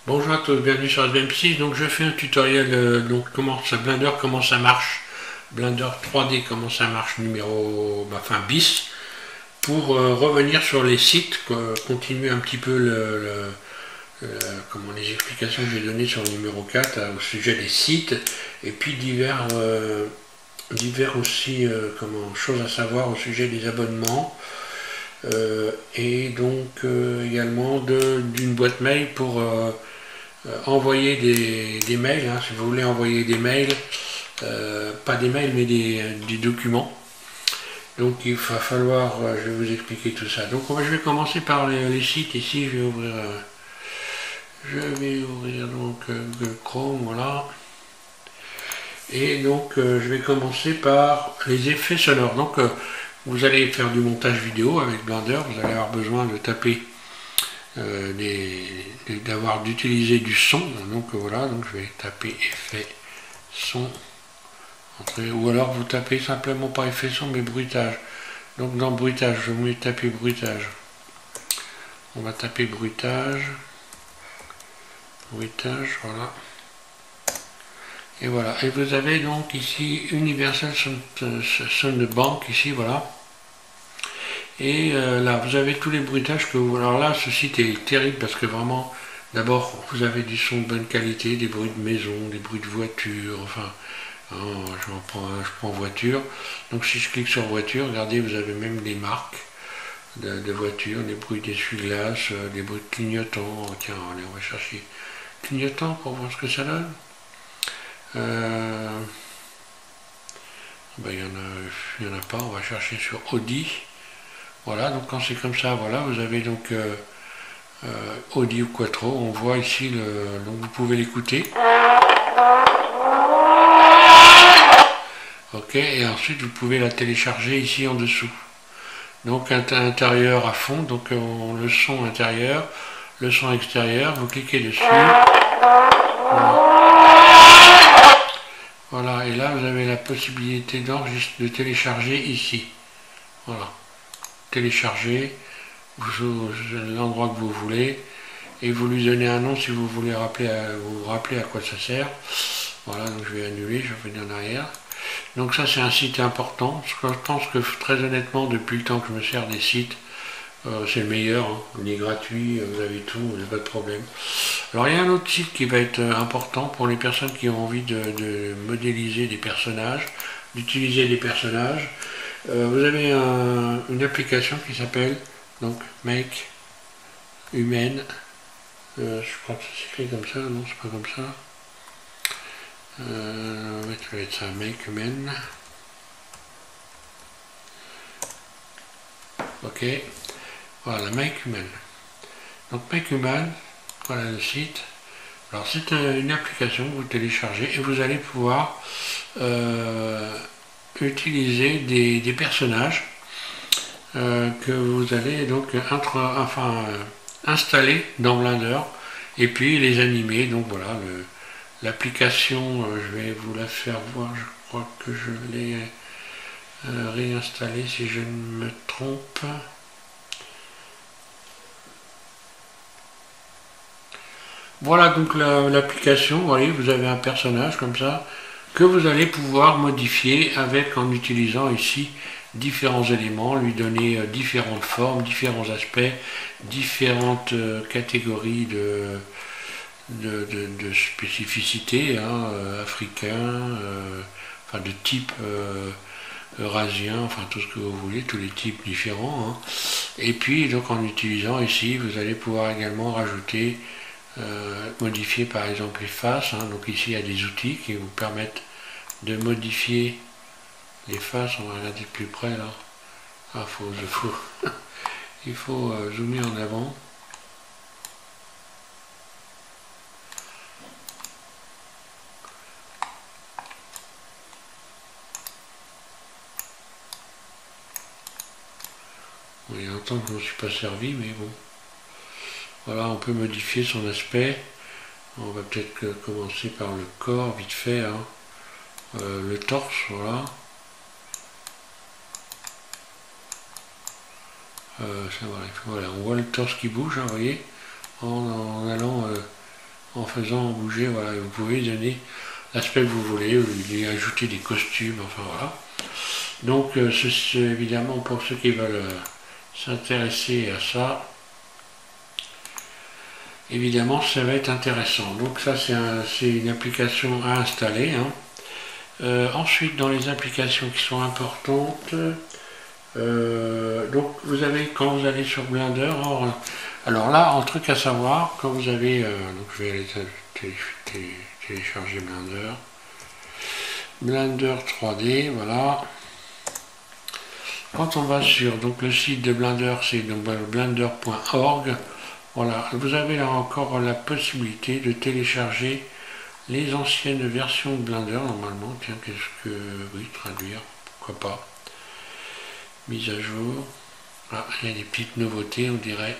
Bonjour à tous, bienvenue sur SBM6. Donc je fais un tutoriel donc Blender comment ça marche, Blender 3D comment ça marche bis pour revenir sur les sites, continuer un petit peu comment les explications que j'ai données sur le numéro 4 au sujet des sites et puis divers aussi choses à savoir au sujet des abonnements. Et donc également d'une boîte mail pour envoyer des mails, hein, si vous voulez envoyer des mails, pas des mails mais des documents. Donc il va falloir, je vais vous expliquer tout ça. Donc je vais commencer par les sites. Ici je vais ouvrir donc Google Chrome, voilà. Et donc je vais commencer par les effets sonores. Donc vous allez faire du montage vidéo avec Blender, vous allez avoir besoin de taper d'utiliser du son. Donc voilà, donc je vais taper effet son, ou alors vous tapez simplement pas effet son mais bruitage. Donc dans bruitage, je vais taper bruitage. On va taper bruitage, voilà. Et voilà. Et vous avez donc ici Universal Soundbank, ici, voilà. Et là, vous avez tous les bruitages que vous... Alors là, ce site est terrible parce que vraiment, d'abord, vous avez du son de bonne qualité, des bruits de maison, des bruits de voiture, enfin... Hein, je prends voiture. Donc si je clique sur voiture, regardez, vous avez même des marques de voitures, des bruits d'essuie-glace, des bruits de clignotants. Tiens, allez, on va chercher clignotant pour voir ce que ça donne. Ben, il y en a pas, on va chercher sur Audi. Voilà, donc quand c'est comme ça, voilà, vous avez donc Audi ou Quattro, on voit ici, donc vous pouvez l'écouter. Ok, et ensuite vous pouvez la télécharger ici en dessous. Donc intérieur à fond, donc le son intérieur, le son extérieur, vous cliquez dessus. Voilà, et là vous avez la possibilité de télécharger ici. Voilà, télécharger l'endroit que vous voulez et vous lui donnez un nom si vous voulez vous rappeler à quoi ça sert. Voilà, donc je vais annuler, je vais venir en arrière. Donc ça c'est un site important, parce que je pense que très honnêtement depuis le temps que je me sers des sites, c'est le meilleur, hein. Il est gratuit, vous avez tout, vous n'avez pas de problème. Alors il y a un autre site qui va être important pour les personnes qui ont envie de modéliser des personnages, d'utiliser des personnages. Vous avez une application qui s'appelle donc Make Human. Je crois que ça s'écrit comme ça, non c'est pas comme ça. On va mettre ça Make Human. Ok, voilà Make Human. Donc Make Human, voilà le site. Alors c'est une application que vous téléchargez et vous allez pouvoir utiliser des personnages que vous allez donc installer dans Blender et puis les animer. Donc voilà, l'application, je vais vous la faire voir, je crois que je l'ai réinstallée si je ne me trompe. Voilà donc l'application, vous voyez, vous avez un personnage comme ça que vous allez pouvoir modifier en utilisant ici différents éléments, lui donner différentes formes, différents aspects, différentes catégories de spécificité, hein, africain, enfin de type eurasien, enfin tout ce que vous voulez, tous les types différents. Hein. Et puis donc en utilisant ici, vous allez pouvoir également rajouter modifier par exemple les faces, hein. Donc ici il y a des outils qui vous permettent de modifier les faces. On va regarder de plus près là. Ah, il faut zoomer en avant. Bon, il y a longtemps que je ne me suis pas servi, mais bon. Voilà, on peut modifier son aspect. On va peut-être commencer par le corps, vite fait. Hein. Le torse, voilà. Voilà, on voit le torse qui bouge, hein, vous voyez, en allant en faisant bouger, voilà, vous pouvez donner l'aspect que vous voulez, lui ajouter des costumes, enfin voilà. Donc c'est évidemment pour ceux qui veulent s'intéresser à ça, évidemment ça va être intéressant. Donc ça c'est une application à installer, hein. Ensuite dans les applications qui sont importantes, donc vous avez quand vous allez sur Blender, alors là un truc à savoir, quand vous avez, donc je vais aller télécharger Blender 3D, voilà. Quand on va sur donc, le site de Blender, c'est blender.org, voilà, vous avez là encore la possibilité de télécharger les anciennes versions de Blender, normalement, tiens, qu'est-ce que, oui, traduire, pourquoi pas, mise à jour, ah, il y a des petites nouveautés, on dirait.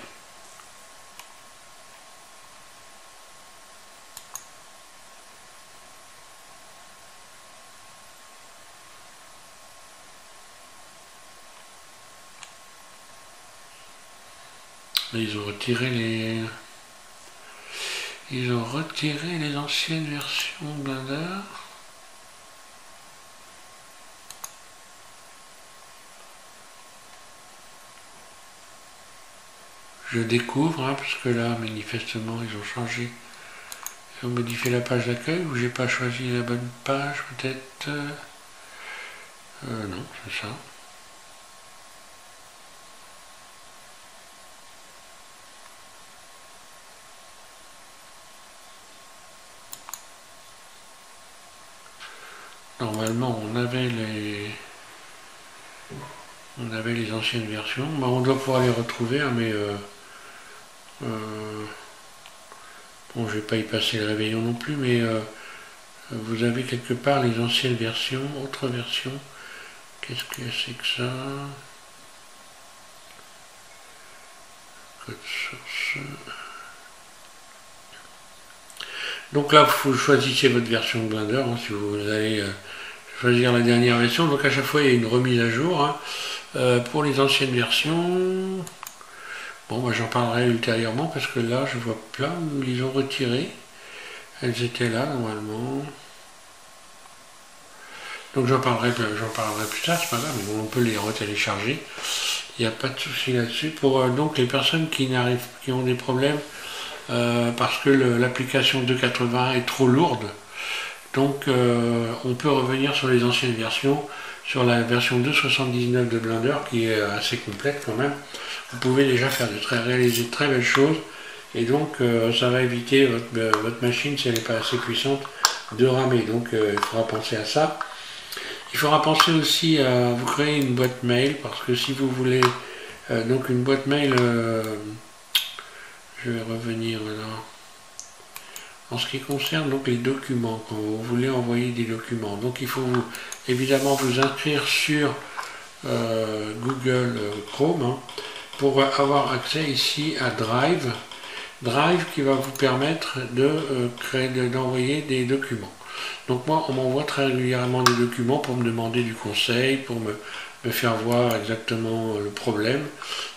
Ils ont retiré les anciennes versions de Blender. Je découvre, hein, parce que là, manifestement, ils ont changé. Ils ont modifié la page d'accueil, ou j'ai pas choisi la bonne page, peut-être. Non, c'est ça. Normalement, on avait les anciennes versions. Bah, on doit pouvoir les retrouver, hein, mais bon, je vais pas y passer le réveillon non plus, mais vous avez quelque part les anciennes versions, autres versions. Qu'est-ce que c'est que ça? Code source. Donc là, vous choisissez votre version de Blender, hein, si vous allez choisir la dernière version. Donc à chaque fois, il y a une remise à jour. Hein. Pour les anciennes versions, bon, bah, j'en parlerai ultérieurement parce que là, je vois plein où ils ont retiré. Elles étaient là normalement. Donc j'en parlerai plus tard, c'est pas grave, mais on peut les retélécharger. Il n'y a pas de souci là-dessus. Pour donc les personnes qui ont des problèmes parce que l'application 2.80 est trop lourde. Donc on peut revenir sur les anciennes versions, sur la version 2.79 de Blender qui est assez complète quand même. Vous pouvez déjà réaliser de très belles choses et donc ça va éviter votre machine, si elle n'est pas assez puissante, de ramer. Donc il faudra penser à ça. Il faudra penser aussi à vous créer une boîte mail parce que si vous voulez donc une boîte mail, je vais revenir là. En ce qui concerne donc les documents, quand vous voulez envoyer des documents, donc il faut évidemment vous inscrire sur Google Chrome, hein, pour avoir accès ici à Drive. Drive qui va vous permettre d'envoyer des documents. Donc moi, on m'envoie très régulièrement des documents pour me demander du conseil, pour me faire voir exactement le problème.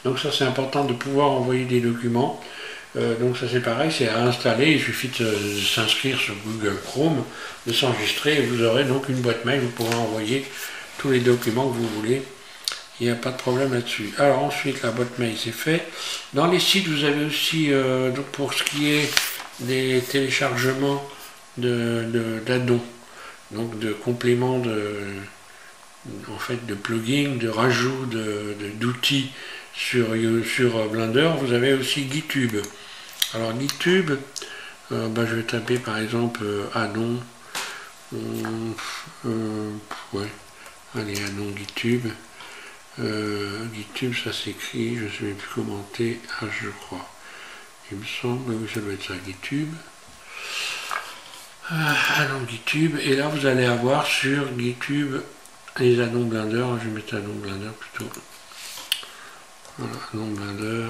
Donc ça, c'est important de pouvoir envoyer des documents. Donc ça c'est pareil, c'est à installer, il suffit de s'inscrire sur Google Chrome, de s'enregistrer et vous aurez donc une boîte mail, vous pourrez envoyer tous les documents que vous voulez, il n'y a pas de problème là-dessus. Alors ensuite la boîte mail c'est fait. Dans les sites vous avez aussi, donc pour ce qui est des téléchargements d'addons, donc de compléments en fait de plugins, de rajouts d'outils sur Blender, vous avez aussi GitHub. Alors GitHub, je vais taper par exemple addon, ouais, allez addon GitHub, GitHub ça s'écrit, je ne sais même plus commenter, je crois, il me semble, oui ça doit être ça, GitHub, addon GitHub, et là vous allez avoir sur GitHub les addons Blender, je vais mettre addon Blender plutôt, voilà, addon Blender.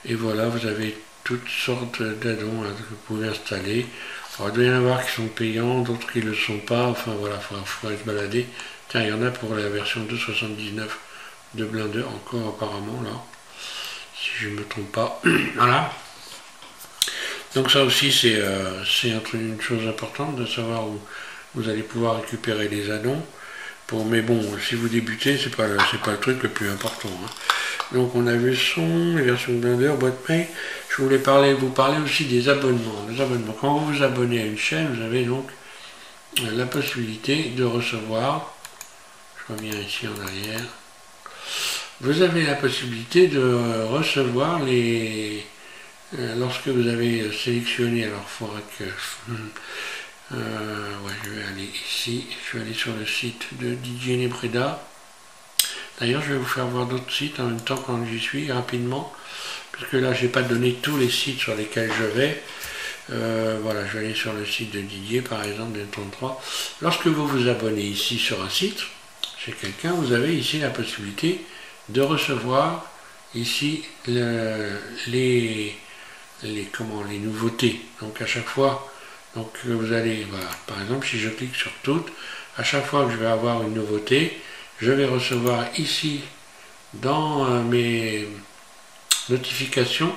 Et voilà, vous avez toutes sortes d'addons que vous pouvez installer. Alors, il doit y en avoir qui sont payants, d'autres qui ne le sont pas. Enfin voilà, il faudra se balader Tiens, il y en a pour la version 2.79 de Blender encore apparemment là, si je ne me trompe pas. Voilà. Donc ça aussi c'est une chose importante de savoir où vous allez pouvoir récupérer les addons. Mais bon, si vous débutez, c'est pas le truc le plus important. Hein. Donc on a vu le son, les versions Blender, boîte mail. Je voulais vous parler aussi des abonnements. Les abonnements. Quand vous vous abonnez à une chaîne, vous avez donc la possibilité de recevoir, je reviens ici en arrière, vous avez la possibilité de recevoir lorsque vous avez sélectionné, alors il faudra que ouais, je vais aller ici, je vais aller sur le site de Didier Nebreda. D'ailleurs, je vais vous faire voir d'autres sites en même temps quand j'y suis, rapidement, parce que là, je n'ai pas donné tous les sites sur lesquels je vais. Voilà, je vais aller sur le site de Didier, par exemple, de 33. Lorsque vous vous abonnez ici sur un site, chez quelqu'un, vous avez ici la possibilité de recevoir ici les nouveautés. Donc à chaque fois, donc vous allez, voilà, par exemple, si je clique sur toutes, à chaque fois que je vais avoir une nouveauté, je vais recevoir ici dans mes notifications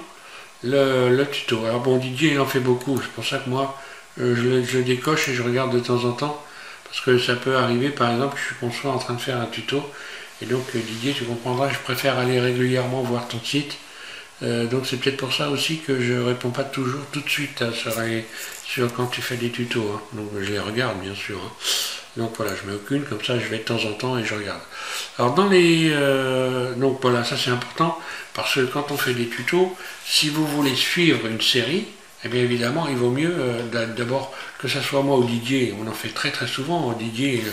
le tuto. Alors bon, Didier il en fait beaucoup, c'est pour ça que moi je le décoche et je regarde de temps en temps, parce que ça peut arriver par exemple qu'on soit en train de faire un tuto, et donc Didier, tu comprendras, je préfère aller régulièrement voir ton site. Donc c'est peut-être pour ça aussi que je ne réponds pas toujours tout de suite sur quand tu fais des tutos. Hein. Donc je les regarde bien sûr. Hein. Donc voilà, je mets aucune, comme ça je vais de temps en temps et je regarde. Alors donc voilà, ça c'est important, parce que quand on fait des tutos, si vous voulez suivre une série, eh bien évidemment il vaut mieux d'abord que ça soit moi ou Didier, on en fait très très souvent, Didier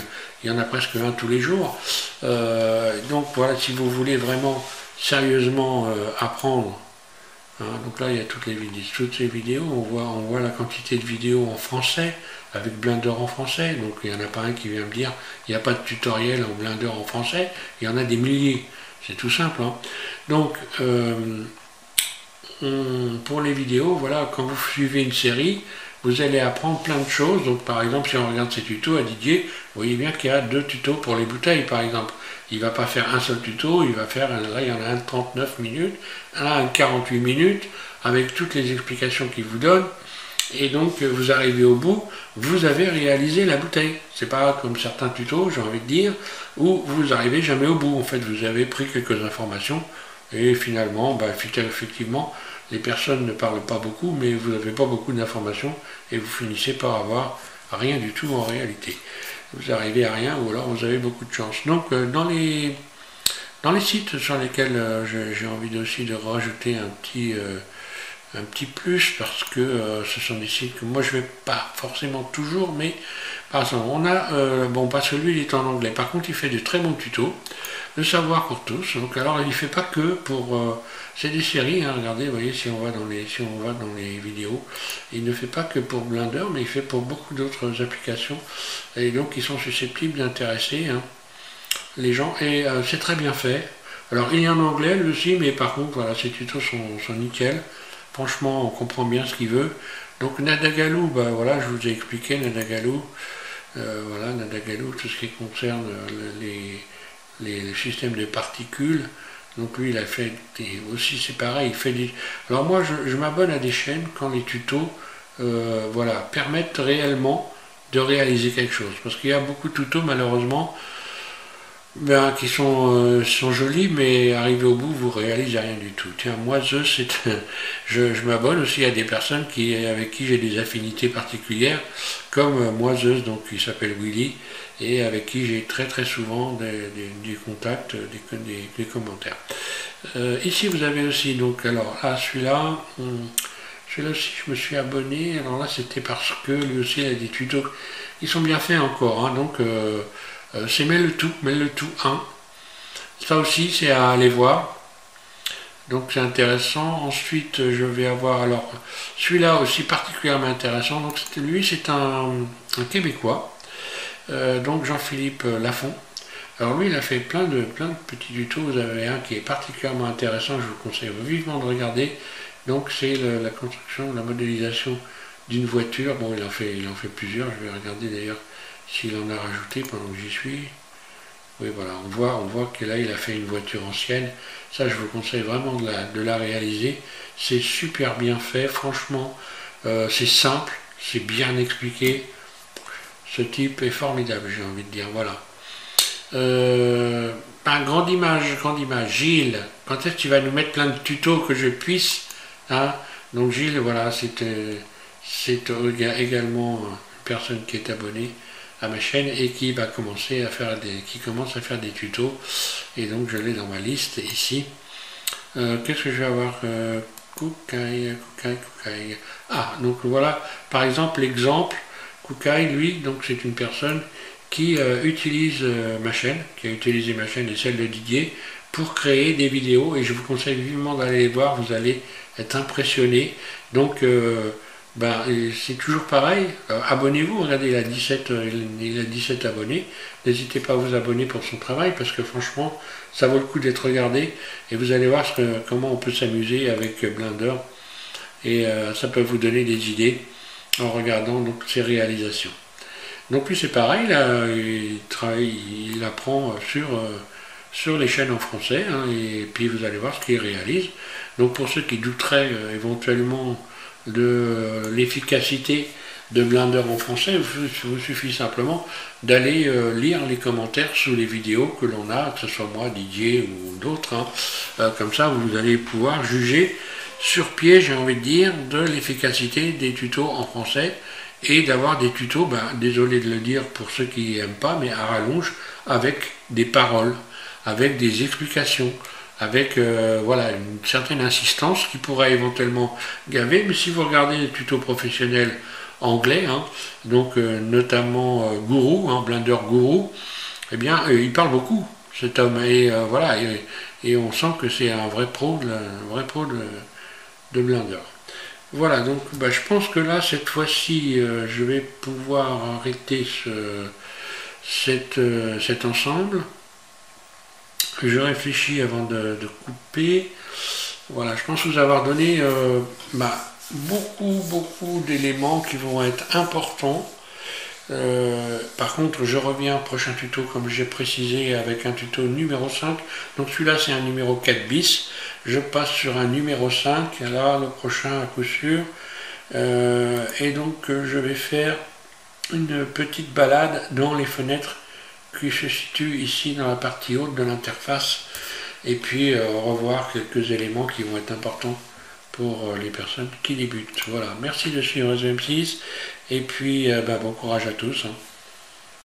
il y en a presque un tous les jours. Donc voilà, si vous voulez vraiment sérieusement apprendre, hein, donc là il y a toutes les vidéos, on voit la quantité de vidéos en français, avec Blender en français, donc il n'y en a pas un qui vient me dire il n'y a pas de tutoriel en Blender en français, il y en a des milliers, c'est tout simple. Hein. Donc pour les vidéos, voilà, quand vous suivez une série, vous allez apprendre plein de choses. Donc par exemple, si on regarde ces tutos à Didier, vous voyez bien qu'il y a 2 tutos pour les bouteilles par exemple. Il ne va pas faire un seul tuto, il va faire, là il y en a un de 39 minutes, un de 48 minutes, avec toutes les explications qu'il vous donne. Et donc vous arrivez au bout, vous avez réalisé la bouteille. C'est pas comme certains tutos, j'ai envie de dire, où vous arrivez jamais au bout. En fait, vous avez pris quelques informations et finalement, effectivement, les personnes ne parlent pas beaucoup, mais vous n'avez pas beaucoup d'informations et vous finissez par avoir rien du tout en réalité. Vous arrivez à rien ou alors vous avez beaucoup de chance. Donc dans les sites sur lesquels j'ai envie aussi de rajouter un petit plus, parce que ce sont des sites que moi je vais pas forcément toujours, mais par exemple on a, bon parce que lui il est en anglais, par contre il fait de très bons tutos, le savoir pour tous, donc alors il fait pas que pour, c'est des séries, hein, regardez, vous voyez si on va dans les vidéos, il ne fait pas que pour Blender, mais il fait pour beaucoup d'autres applications, et donc ils sont susceptibles d'intéresser hein, les gens, et c'est très bien fait. Alors il est en anglais lui aussi, mais par contre voilà, ces tutos sont nickel. Franchement, on comprend bien ce qu'il veut. Donc Nadagaloo, voilà, je vous ai expliqué Nadagaloo. Voilà, Nadagaloo, tout ce qui concerne les systèmes de particules. Donc lui, il a fait aussi, c'est pareil, il fait des... Alors moi, je m'abonne à des chaînes quand les tutos, voilà, permettent réellement de réaliser quelque chose. Parce qu'il y a beaucoup de tutos, malheureusement, qui sont jolis, mais arrivé au bout, vous réalisez rien du tout. Tiens, moi, je m'abonne aussi à des personnes avec qui j'ai des affinités particulières, comme Moiseuse, donc qui s'appelle Willy, et avec qui j'ai très très souvent des contacts, des commentaires. Ici, vous avez aussi, donc, alors, là, celui-là aussi, je me suis abonné. Alors là, c'était parce que lui aussi, il a des tutos, ils sont bien faits encore, hein, donc... c'est Mets le tout 1. Ça aussi, c'est à aller voir. Donc c'est intéressant. Ensuite, je vais avoir alors celui-là aussi particulièrement intéressant. Donc lui, c'est un Québécois. Donc Jean-Philippe Lafont. Alors lui, il a fait plein de petits tutos. Vous avez un qui est particulièrement intéressant. Je vous conseille vivement de regarder. Donc c'est la construction, la modélisation d'une voiture. Bon, il en fait plusieurs. Je vais regarder d'ailleurs s'il en a rajouté pendant que j'y suis. Oui, voilà, on voit que là, il a fait une voiture ancienne. Ça, je vous conseille vraiment de la réaliser. C'est super bien fait, franchement. C'est simple, c'est bien expliqué. Ce type est formidable, j'ai envie de dire. Voilà. Grande image, grande image. Gilles, quand est-ce que tu vas nous mettre plein de tutos que je puisse, hein? Donc Gilles, voilà, c'est également une personne qui est abonnée à ma chaîne et qui va commencer à faire qui commence à faire des tutos. Et donc je l'ai dans ma liste ici. Qu'est-ce que je vais avoir? Kukai. Ah, donc voilà, par exemple, l'exemple, Kukai, lui, donc c'est une personne qui utilise ma chaîne, qui a utilisé ma chaîne et celle de Didier pour créer des vidéos, et je vous conseille vivement d'aller les voir, vous allez être impressionné. Donc c'est toujours pareil, abonnez-vous, regardez, il a 17 abonnés, n'hésitez pas à vous abonner pour son travail, parce que franchement, ça vaut le coup d'être regardé, et vous allez voir comment on peut s'amuser avec Blender, et ça peut vous donner des idées en regardant donc ses réalisations. Donc lui c'est pareil, là, il apprend sur les chaînes en français, hein, et puis vous allez voir ce qu'il réalise. Donc pour ceux qui douteraient éventuellement de l'efficacité de Blender en français, il vous suffit simplement d'aller lire les commentaires sous les vidéos que l'on a, que ce soit moi, Didier ou d'autres, hein. Comme ça vous allez pouvoir juger sur pied, j'ai envie de dire, de l'efficacité des tutos en français, et d'avoir des tutos, désolé de le dire pour ceux qui n'aiment pas, mais à rallonge, avec des paroles, avec des explications, avec voilà, une certaine insistance qui pourrait éventuellement gaver. Mais si vous regardez les tutos professionnels anglais, hein, donc notamment Guru, hein, Blender Guru, eh bien il parle beaucoup, cet homme, et voilà, et on sent que c'est un vrai pro de Blender. Voilà, donc je pense que là, cette fois-ci, je vais pouvoir arrêter cet ensemble. Je réfléchis avant de couper. Voilà, je pense vous avoir donné beaucoup d'éléments qui vont être importants. Par contre, je reviens au prochain tuto, comme j'ai précisé, avec un tuto numéro 5. Donc celui-là, c'est un numéro 4 bis. Je passe sur un numéro 5, là, le prochain à coup sûr. Et donc, je vais faire une petite balade dans les fenêtres qui se situent ici dans la partie haute de l'interface. Et puis, revoir quelques éléments qui vont être importants pour les personnes qui débutent. Voilà, merci de suivre SVM6. Et puis, bon courage à tous, hein.